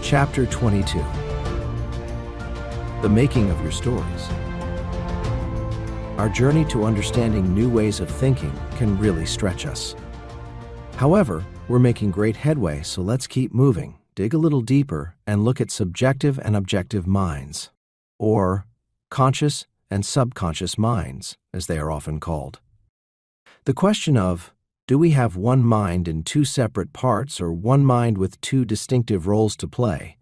Chapter 22. The Making of Your Stories. Our journey to understanding new ways of thinking can really stretch us. However, we're making great headway, so let's keep moving, dig a little deeper, and look at subjective and objective minds, or conscious and subconscious minds, as they are often called. The question of, do we have one mind in two separate parts or one mind with two distinctive roles to play,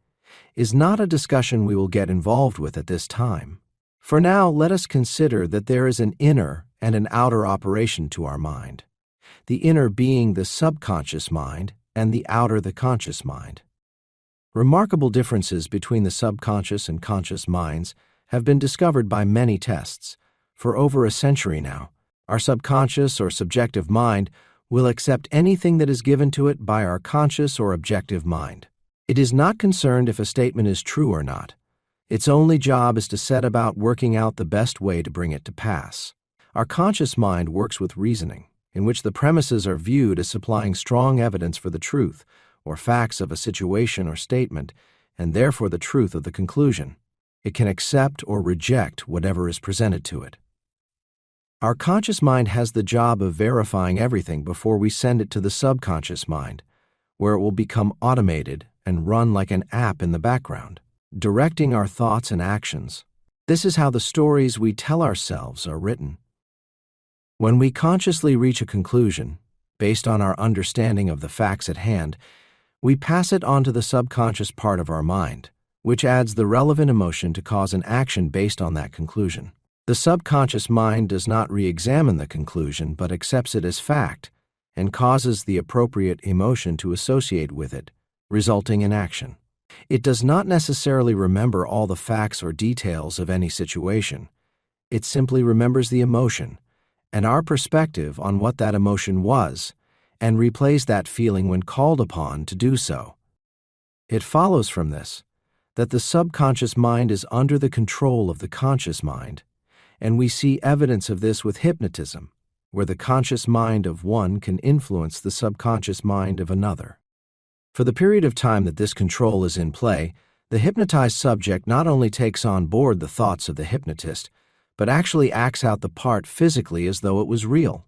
is not a discussion we will get involved with at this time. For now, let us consider that there is an inner and an outer operation to our mind, the inner being the subconscious mind and the outer the conscious mind. Remarkable differences between the subconscious and conscious minds have been discovered by many tests. For over a century now, our subconscious or subjective mind will accept anything that is given to it by our conscious or objective mind. It is not concerned if a statement is true or not. Its only job is to set about working out the best way to bring it to pass. Our conscious mind works with reasoning, in which the premises are viewed as supplying strong evidence for the truth or facts of a situation or statement, and therefore the truth of the conclusion. It can accept or reject whatever is presented to it. Our conscious mind has the job of verifying everything before we send it to the subconscious mind, where it will become automated and run like an app in the background, directing our thoughts and actions. This is how the stories we tell ourselves are written. When we consciously reach a conclusion, based on our understanding of the facts at hand, we pass it on to the subconscious part of our mind, which adds the relevant emotion to cause an action based on that conclusion. The subconscious mind does not re-examine the conclusion but accepts it as fact and causes the appropriate emotion to associate with it, resulting in action. It does not necessarily remember all the facts or details of any situation. It simply remembers the emotion and our perspective on what that emotion was and replays that feeling when called upon to do so. It follows from this that the subconscious mind is under the control of the conscious mind, and we see evidence of this with hypnotism, where the conscious mind of one can influence the subconscious mind of another. For the period of time that this control is in play, the hypnotized subject not only takes on board the thoughts of the hypnotist, but actually acts out the part physically as though it was real.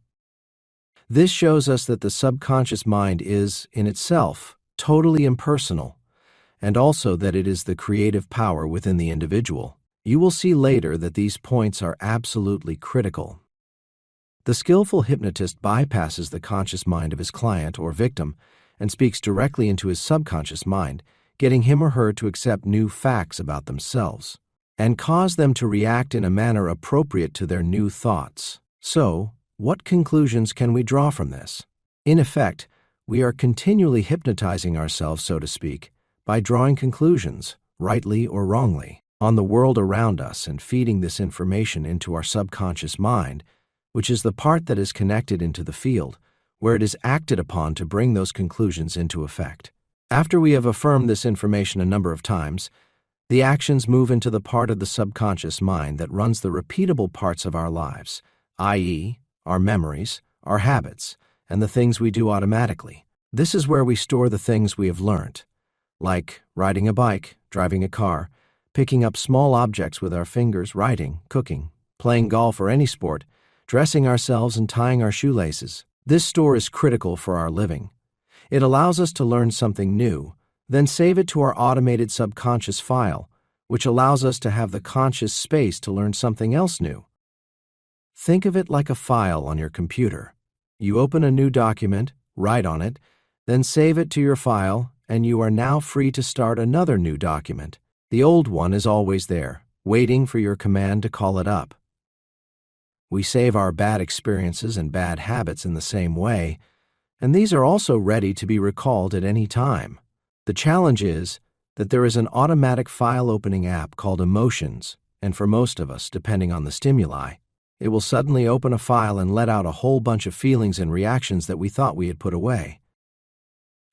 This shows us that the subconscious mind is, in itself, totally impersonal, and also that it is the creative power within the individual. You will see later that these points are absolutely critical. The skillful hypnotist bypasses the conscious mind of his client or victim and speaks directly into his subconscious mind, getting him or her to accept new facts about themselves and cause them to react in a manner appropriate to their new thoughts. So, what conclusions can we draw from this? In effect, we are continually hypnotizing ourselves, so to speak, by drawing conclusions, rightly or wrongly, on the world around us and feeding this information into our subconscious mind, which is the part that is connected into the field, where it is acted upon to bring those conclusions into effect. After we have affirmed this information a number of times, the actions move into the part of the subconscious mind that runs the repeatable parts of our lives, i.e., our memories, our habits, and the things we do automatically. This is where we store the things we have learned, like riding a bike, driving a car, picking up small objects with our fingers, writing, cooking, playing golf or any sport, dressing ourselves and tying our shoelaces. This store is critical for our living. It allows us to learn something new, then save it to our automated subconscious file, which allows us to have the conscious space to learn something else new. Think of it like a file on your computer. You open a new document, write on it, then save it to your file, and you are now free to start another new document. The old one is always there, waiting for your command to call it up. We save our bad experiences and bad habits in the same way, and these are also ready to be recalled at any time. The challenge is that there is an automatic file opening app called Emotions, and for most of us, depending on the stimuli, it will suddenly open a file and let out a whole bunch of feelings and reactions that we thought we had put away.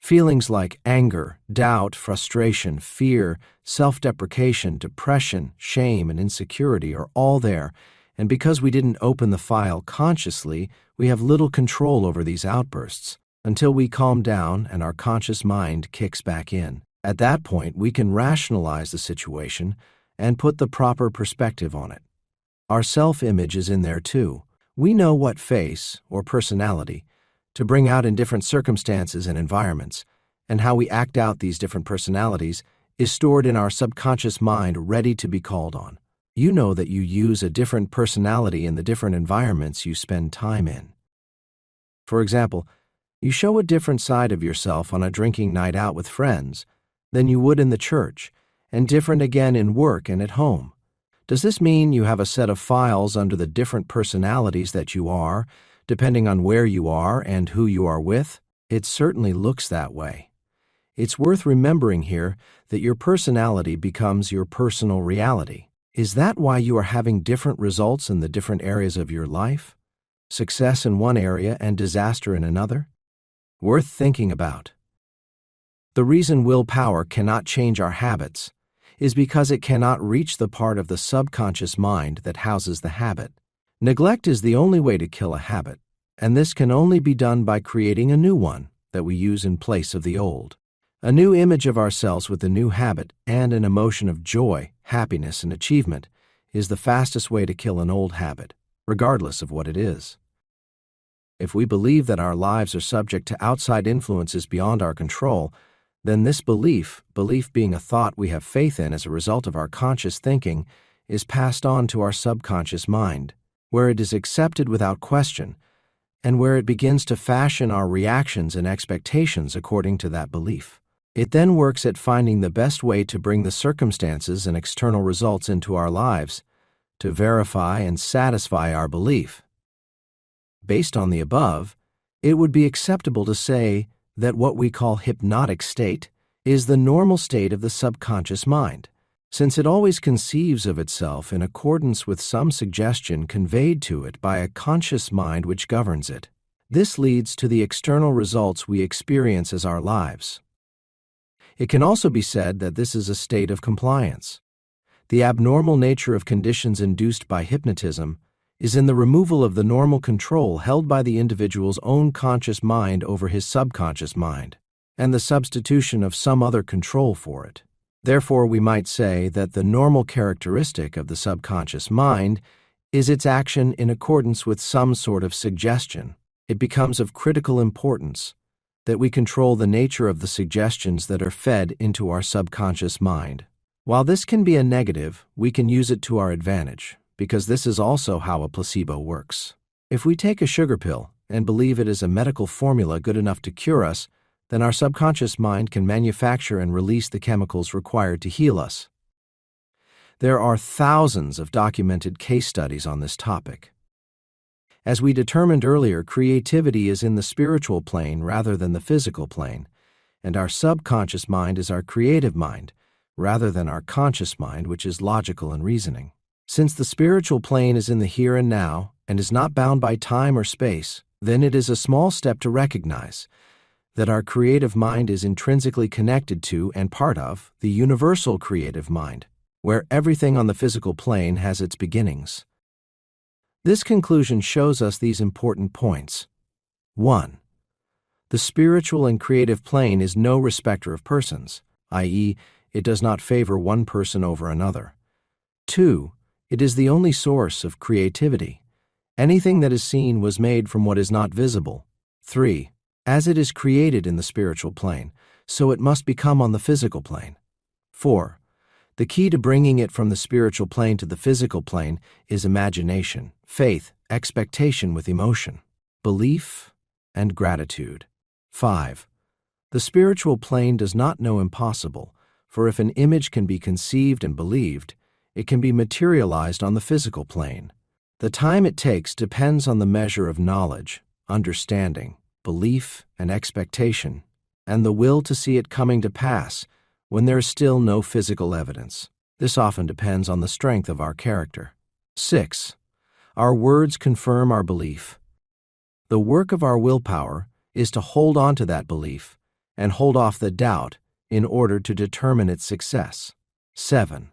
Feelings like anger, doubt, frustration, fear, self-deprecation, depression, shame, and insecurity are all there, and because we didn't open the file consciously, we have little control over these outbursts until we calm down and our conscious mind kicks back in. At that point, we can rationalize the situation and put the proper perspective on it. Our self-image is in there too. We know what face, or personality, to bring out in different circumstances and environments, and how we act out these different personalities is stored in our subconscious mind ready to be called on. You know that you use a different personality in the different environments you spend time in. For example, you show a different side of yourself on a drinking night out with friends than you would in the church, and different again in work and at home. Does this mean you have a set of files under the different personalities that you are, depending on where you are and who you are with? It certainly looks that way. It's worth remembering here that your personality becomes your personal reality. Is that why you are having different results in the different areas of your life? Success in one area and disaster in another? Worth thinking about. The reason willpower cannot change our habits is because it cannot reach the part of the subconscious mind that houses the habit. Neglect is the only way to kill a habit, and this can only be done by creating a new one that we use in place of the old. A new image of ourselves with a new habit and an emotion of joy, happiness, and achievement is the fastest way to kill an old habit, regardless of what it is. If we believe that our lives are subject to outside influences beyond our control, then this belief being a thought we have faith in as a result of our conscious thinking, is passed on to our subconscious mind, where it is accepted without question, and where it begins to fashion our reactions and expectations according to that belief. It then works at finding the best way to bring the circumstances and external results into our lives to verify and satisfy our belief. Based on the above, it would be acceptable to say that what we call hypnotic state is the normal state of the subconscious mind, since it always conceives of itself in accordance with some suggestion conveyed to it by a conscious mind which governs it. This leads to the external results we experience as our lives. It can also be said that this is a state of compliance. The abnormal nature of conditions induced by hypnotism is in the removal of the normal control held by the individual's own conscious mind over his subconscious mind, and the substitution of some other control for it. Therefore, we might say that the normal characteristic of the subconscious mind is its action in accordance with some sort of suggestion. It becomes of critical importance that we control the nature of the suggestions that are fed into our subconscious mind. While this can be a negative, we can use it to our advantage, because this is also how a placebo works. If we take a sugar pill and believe it is a medical formula good enough to cure us, then our subconscious mind can manufacture and release the chemicals required to heal us. There are thousands of documented case studies on this topic. As we determined earlier, creativity is in the spiritual plane rather than the physical plane, and our subconscious mind is our creative mind, rather than our conscious mind, which is logical and reasoning. Since the spiritual plane is in the here and now, and is not bound by time or space, then it is a small step to recognize that our creative mind is intrinsically connected to and part of the universal creative mind, where everything on the physical plane has its beginnings. This conclusion shows us these important points. 1. The spiritual and creative plane is no respecter of persons, i.e., it does not favor one person over another. 2. It is the only source of creativity. Anything that is seen was made from what is not visible. 3. As it is created in the spiritual plane, so it must become on the physical plane. 4. The key to bringing it from the spiritual plane to the physical plane is imagination, faith, expectation with emotion, belief, and gratitude. 5. The spiritual plane does not know impossible, for if an image can be conceived and believed, it can be materialized on the physical plane. The time it takes depends on the measure of knowledge, understanding, belief, and expectation, and the will to see it coming to pass when there is still no physical evidence. This often depends on the strength of our character. 6. Our words confirm our belief. The work of our willpower is to hold on to that belief and hold off the doubt in order to determine its success. 7.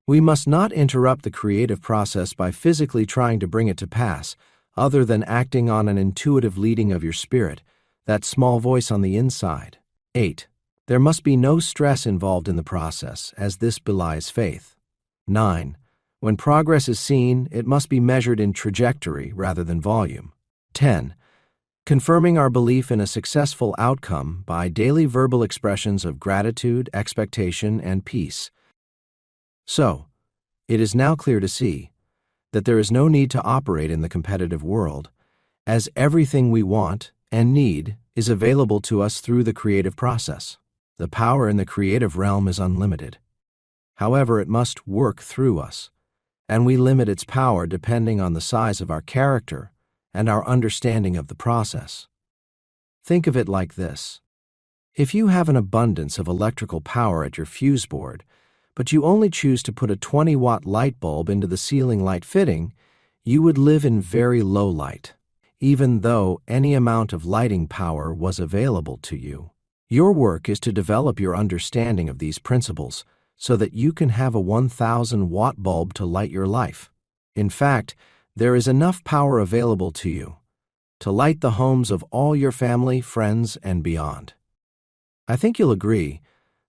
We must not interrupt the creative process by physically trying to bring it to pass, other than acting on an intuitive leading of your spirit, that small voice on the inside. 8. There must be no stress involved in the process, as this belies faith. 9. When progress is seen, it must be measured in trajectory rather than volume. 10. Confirming our belief in a successful outcome by daily verbal expressions of gratitude, expectation, and peace. So, it is now clear to see that there is no need to operate in the competitive world, as everything we want and need is available to us through the creative process. The power in the creative realm is unlimited. However, it must work through us, and we limit its power depending on the size of our character and our understanding of the process. Think of it like this. If you have an abundance of electrical power at your fuse board, but you only choose to put a 20-watt light bulb into the ceiling light fitting, you would live in very low light, even though any amount of lighting power was available to you. Your work is to develop your understanding of these principles so that you can have a 1,000-watt bulb to light your life. In fact, there is enough power available to you to light the homes of all your family, friends, and beyond. I think you'll agree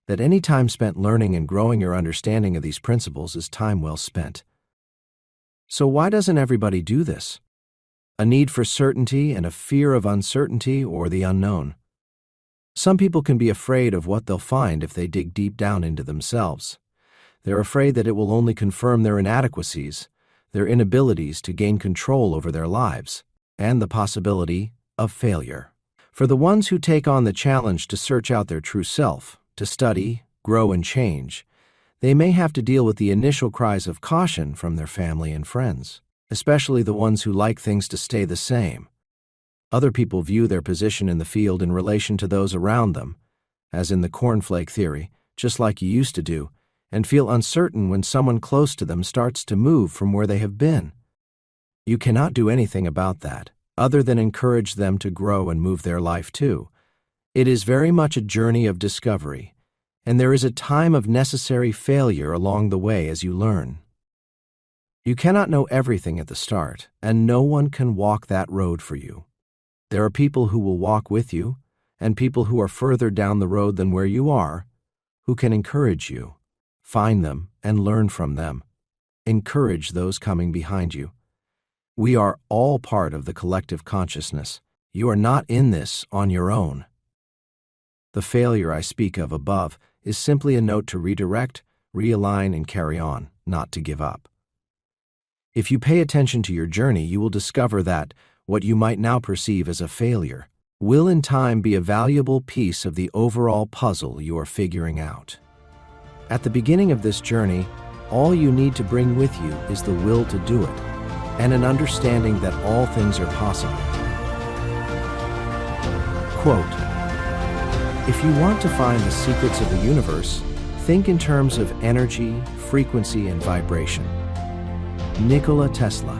that any time spent learning and growing your understanding of these principles is time well spent. So why doesn't everybody do this? A need for certainty and a fear of uncertainty or the unknown. Some people can be afraid of what they'll find if they dig deep down into themselves. They're afraid that it will only confirm their inadequacies, their inabilities to gain control over their lives, and the possibility of failure. For the ones who take on the challenge to search out their true self, to study, grow, and change, they may have to deal with the initial cries of caution from their family and friends, especially the ones who like things to stay the same. Other people view their position in the field in relation to those around them, as in the cornflake theory, just like you used to do, and feel uncertain when someone close to them starts to move from where they have been. You cannot do anything about that, other than encourage them to grow and move their life too. It is very much a journey of discovery, and there is a time of necessary failure along the way as you learn. You cannot know everything at the start, and no one can walk that road for you. There are people who will walk with you, and people who are further down the road than where you are, who can encourage you. Find them and learn from them. Encourage those coming behind you. We are all part of the collective consciousness. You are not in this on your own. The failure I speak of above is simply a note to redirect, realign, and carry on, not to give up. If you pay attention to your journey, you will discover that what you might now perceive as a failure will in time be a valuable piece of the overall puzzle you are figuring out. At the beginning of this journey, all you need to bring with you is the will to do it, and an understanding that all things are possible. Quote, "If you want to find the secrets of the universe, think in terms of energy, frequency, and vibration." Nikola Tesla.